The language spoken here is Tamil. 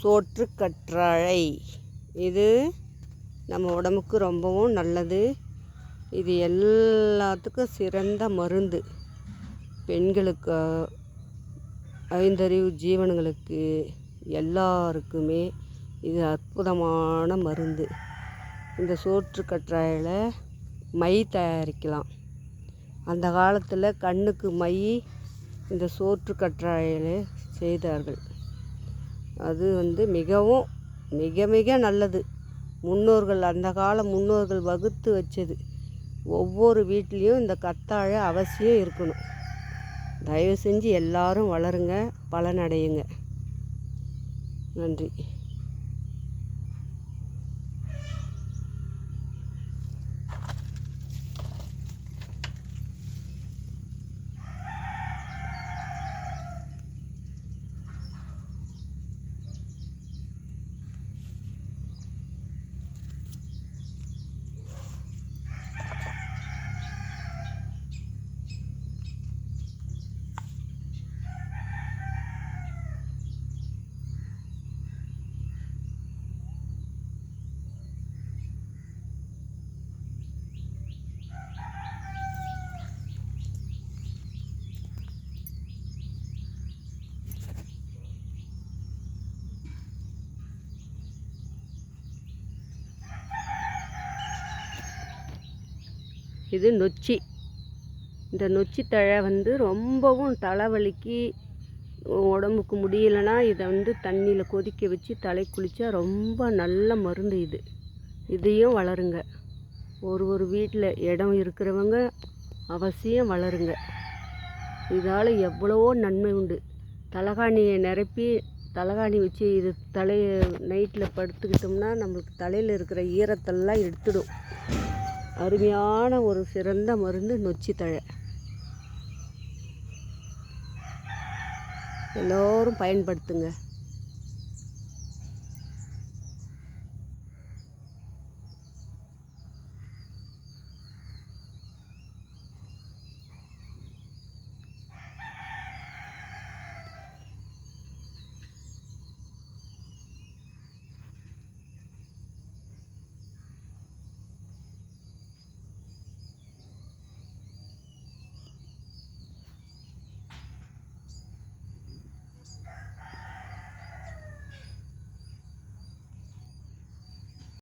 சோற்று கற்றாழை. இது நம்ம உடம்புக்கு ரொம்பவும் நல்லது. இது எல்லாத்துக்கும் சிறந்த மருந்து. பெண்களுக்கு, ஐந்தறிவு ஜீவன்களுக்கு எல்லாருக்குமே இது அற்புதமான மருந்து. இந்த சோற்று கற்றாழையில் மை தயாரிக்கலாம். அந்த காலத்தில் கண்ணுக்கு மை இந்த சோற்று கற்றாழையில் செய்தார்கள். அது மிகவும் மிக மிக நல்லது. முன்னோர்கள், அந்த கால முன்னோர்கள் வகுத்து வச்சது. ஒவ்வொரு வீட்லேயும் இந்த கத்தாழை அவசியம் இருக்கணும். தயவு செஞ்சு எல்லாரும் வளருங்க, பலனடையுங்க. நன்றி. இது நொச்சி. இந்த நொச்சி தழை ரொம்பவும் தலைவலிக்கு, உடம்புக்கு முடியலைன்னா இதை தண்ணியில் கொதிக்க வச்சு தலை குளித்தா ரொம்ப நல்ல மருந்து. இதையும் வளருங்க. ஒரு வீட்டில் இடம் இருக்கிறவங்க அவசியம் வளருங்க. இதால் எவ்வளவோ நன்மை உண்டு. தலகாணியை நிரப்பி தலகாணி வச்சு இது தலையை நைட்டில் படுத்துக்கிட்டோம்னா நம்மளுக்கு தலையில் இருக்கிற ஈரத்தெல்லாம் எடுத்துடும். அருமையான ஒரு சிறந்த மருந்து நொச்சி தழை. எல்லோரும் பயன்படுத்துங்க.